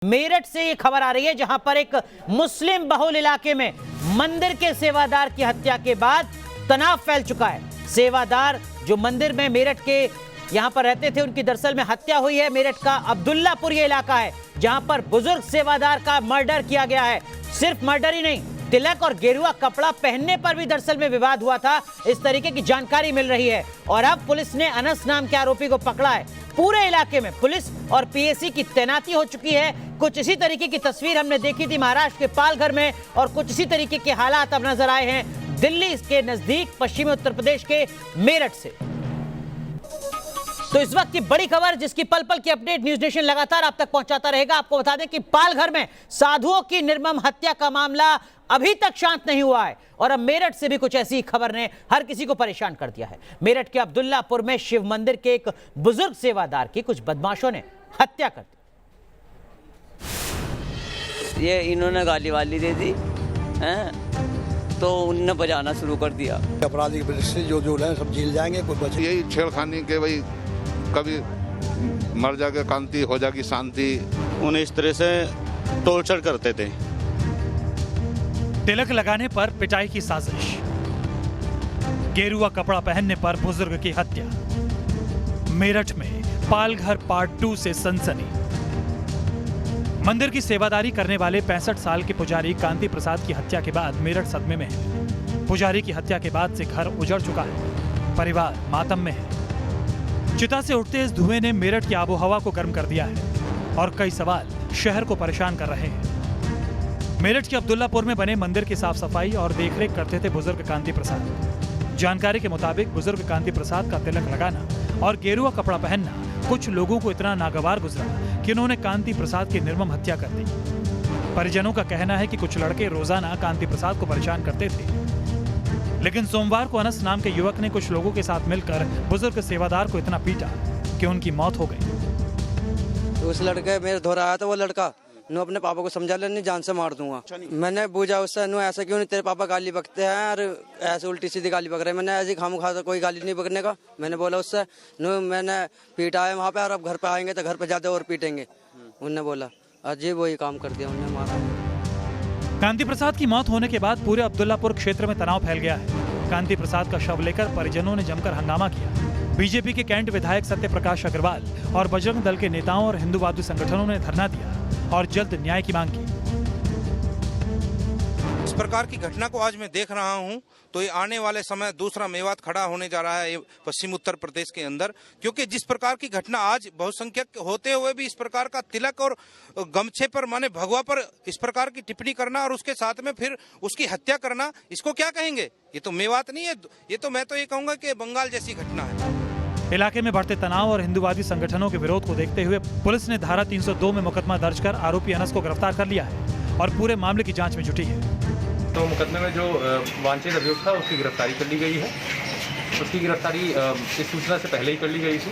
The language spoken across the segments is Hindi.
मेरठ से ये खबर आ रही है जहां पर एक मुस्लिम बहुल इलाके में मंदिर के सेवादार की हत्या के बाद तनाव फैल चुका है। सेवादार जो मंदिर में मेरठ के यहां पर रहते थे, उनकी दरअसल में हत्या हुई है। मेरठ का अब्दुल्लापुर ये इलाका है जहां पर बुजुर्ग सेवादार का मर्डर किया गया है। सिर्फ मर्डर ही नहीं, तिलक और गेरुआ कपड़ा पहनने पर भी दरअसल में विवाद हुआ था, इस तरीके की जानकारी मिल रही है। और अब पुलिस ने अनस नाम के आरोपी को पकड़ा है। पूरे इलाके में पुलिस और पीएसी की तैनाती हो चुकी है। कुछ इसी तरीके की तस्वीर हमने देखी थी महाराष्ट्र के पालघर में, और कुछ इसी तरीके के हालात अब नजर आए हैं दिल्ली के नजदीक पश्चिमी उत्तर प्रदेश के मेरठ से। तो इस वक्त की बड़ी खबर जिसकी पल पल की अपडेट न्यूज नेशन लगातार आप तक पहुंचाता रहेगा। आपको बता दें कि पालघर में साधुओं की निर्मम हत्या का मामला अभी तक शांत नहीं हुआ है, और अब मेरठ से भी कुछ ऐसी खबर ने हर किसी को परेशान कर दिया है। मेरठ के अब्दुल्लापुर में शिव मंदिर के एक बुजुर्ग सेवादार की कुछ बदमाशों ने हत्या कर दी। ये इन्होंने गाली वाली दे दी हैं, तो उनने बजाना शुरू कर दिया। अपराधी से जो है सब जेल जाएंगे, कोई बचे। यही छेड़खानी के भाई कभी मर जाके कांति हो जाएगी शांति। उन्हें इस तरह से टॉर्चर करते थे। तिलक लगाने पर पिटाई की साजिश, गेरुआ कपड़ा पहनने पर बुजुर्ग की हत्या। मेरठ में पालघर पार्ट 2 से सनसनी। मंदिर की सेवादारी करने वाले 65 साल के पुजारी कांति प्रसाद की हत्या के बाद मेरठ सदमे में है। पुजारी की हत्या के बाद से घर उजड़ चुका है, परिवार मातम में है। चिता से उठते इस धुएं ने मेरठ की आबोहवा को गर्म कर दिया है, और कई सवाल शहर को परेशान कर रहे हैं। मेरठ के अब्दुल्लापुर में बने मंदिर की साफ सफाई और देखरेख करते थे बुजुर्ग कांति प्रसाद। जानकारी के मुताबिक बुजुर्ग कांति प्रसाद का तिलक लगाना और गेरुआ कपड़ा पहनना कुछ लोगों को इतना नागवार गुजरा कि उन्होंने कांति प्रसाद की निर्मम हत्या कर दी। परिजनों का कहना है कि कुछ लड़के रोजाना कांति प्रसाद को परेशान करते थे, लेकिन सोमवार को अनस नाम के युवक ने कुछ लोगों के साथ मिलकर बुजुर्ग सेवादार को इतना पीटा कि उनकी मौत हो गई। उस लड़के मेरे धोरा आया था, वो लड़का नो अपने पापा को समझा ले, नहीं जान से मार दूंगा। मैंने पूछा उससे, नो ऐसा क्यों नहीं, तेरे पापा गाली बकते हैं और ऐसे उल्टी सीधी गाली बक रहे हैं। मैंने ऐसी खामखा कोई गाली नहीं बकने का, मैंने बोला उससे। नो मैंने पीटा है वहाँ पे, और अब घर पे आएंगे तो घर पे जाते और पीटेंगे। उन्होंने बोला अजीब वही काम कर दिया, उन्होंने मारा। कांति प्रसाद की मौत होने के बाद पूरे अब्दुल्लापुर क्षेत्र में तनाव फैल गया है। कांति प्रसाद का शव लेकर परिजनों ने जमकर हंगामा किया। बीजेपी के कैंट विधायक सत्य प्रकाश अग्रवाल और बजरंग दल के नेताओं और हिंदूवादी संगठनों ने धरना दिया और जल्द न्याय की मांग की। इस प्रकार की घटना को आज मैं देख रहा हूं, तो ये आने वाले समय दूसरा मेवात खड़ा होने जा रहा है पश्चिम उत्तर प्रदेश के अंदर, क्योंकि जिस प्रकार की घटना आज बहुसंख्यक होते हुए भी इस प्रकार का तिलक और गमछे पर माने भगवा पर इस प्रकार की टिप्पणी करना और उसके साथ में फिर उसकी हत्या करना, इसको क्या कहेंगे? ये तो मेवात नहीं है, ये तो मैं तो ये कहूंगा कि बंगाल जैसी घटना है। इलाके में बढ़ते तनाव और हिंदूवादी संगठनों के विरोध को देखते हुए पुलिस ने धारा 302 में मुकदमा दर्ज कर आरोपी अनस को गिरफ्तार कर लिया है और पूरे मामले की जांच में जुटी है। तो मुकदमे में जो वांछित अभियुक्त था उसकी गिरफ्तारी कर ली गई है। उसकी गिरफ्तारी इस सूचना से पहले ही कर ली गई थी।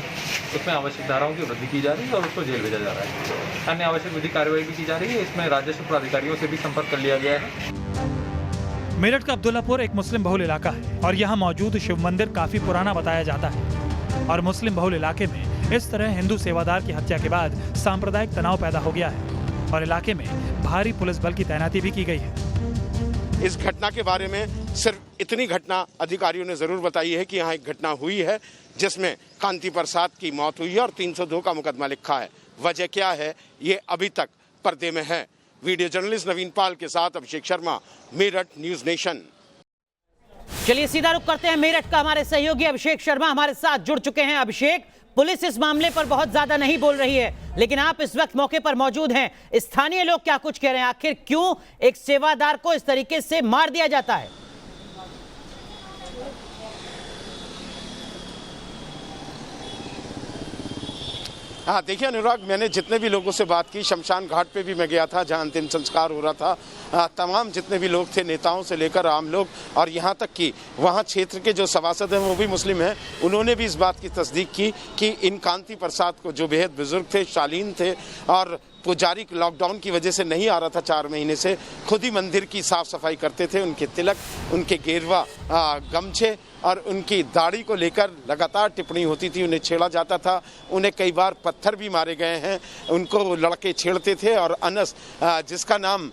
उसमें आवश्यक धाराओं की वृद्धि की जा रही है और उसको जेल भेजा जा रहा है। अन्य आवश्यक विधिक कार्रवाई भी की जा रही है। इसमें राजस्व प्राधिकारियों से भी संपर्क कर लिया गया है। मेरठ का अब्दुल्लापुर एक मुस्लिम बहुल इलाका है और यहाँ मौजूद शिव मंदिर काफी पुराना बताया जाता है, और मुस्लिम बहुल इलाके में इस तरह हिंदू सेवादार की हत्या के बाद सांप्रदायिक तनाव पैदा हो गया है और इलाके में भारी पुलिस बल की तैनाती भी की गई है। इस घटना के बारे में सिर्फ इतनी घटना अधिकारियों ने जरूर बताई है कि यहाँ एक घटना हुई है जिसमें कांति प्रसाद की मौत हुई है और 302 का मुकदमा लिखा है। वजह क्या है ये अभी तक पर्दे में है। वीडियो जर्नलिस्ट नवीन पाल के साथ अभिषेक शर्मा, मेरठ, न्यूज नेशन। चलिए सीधा रुख करते हैं मेरठ का। हमारे सहयोगी अभिषेक शर्मा हमारे साथ जुड़ चुके हैं। अभिषेक, पुलिस इस मामले पर बहुत ज्यादा नहीं बोल रही है, लेकिन आप इस वक्त मौके पर मौजूद हैं। स्थानीय लोग क्या कुछ कह रहे हैं? आखिर क्यों एक सेवादार को इस तरीके से मार दिया जाता है? हाँ देखिए अनुराग, मैंने जितने भी लोगों से बात की, शमशान घाट पे भी मैं गया था जहाँ अंतिम संस्कार हो रहा था। तमाम जितने भी लोग थे, नेताओं से लेकर आम लोग, और यहाँ तक कि वहाँ क्षेत्र के जो सभासद हैं वो भी मुस्लिम हैं, उन्होंने भी इस बात की तस्दीक की कि इन कांति प्रसाद को, जो बेहद बुजुर्ग थे, शालीन थे और पुजारी लॉकडाउन की वजह से नहीं आ रहा था 4 महीने से, खुद ही मंदिर की साफ सफाई करते थे। उनके तिलक, उनके गेरवा, गमछे और उनकी दाढ़ी को लेकर लगातार टिप्पणी होती थी, उन्हें छेड़ा जाता था, उन्हें कई बार पत्थर भी मारे गए हैं, उनको लड़के छेड़ते थे। और अनस, जिसका नाम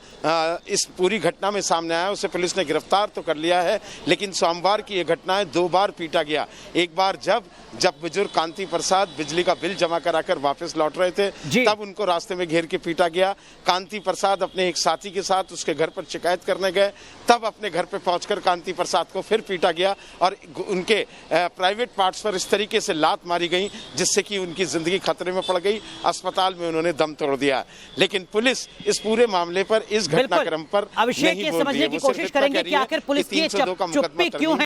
इस पूरी घटना में सामने आया, उसे पुलिस ने गिरफ्तार तो कर लिया है, लेकिन सोमवार की ये घटना है, 2 बार पीटा गया। एक बार जब बुजुर्ग कांति प्रसाद बिजली का बिल जमा कराकर वापस लौट रहे थे, तब उनको रास्ते में घेर के पीटा गया। कांति प्रसाद अपने एक साथी के साथ उसके घर पर शिकायत करने गए, तब अपने घर पे पहुंचकर कांति प्रसाद को फिर पीटा गया और उनके प्राइवेट पार्ट्स पर इस तरीके से लात मारी गई जिससे कि उनकी जिंदगी खतरे में पड़ गई। अस्पताल में उन्होंने दम तोड़ दिया। लेकिन पुलिस इस पूरे मामले पर, इस घटनाक्रम पर अभिषेक, ये समझने की कोशिश करेंगे कि आखिर पुलिस की चुप्पी क्यों है।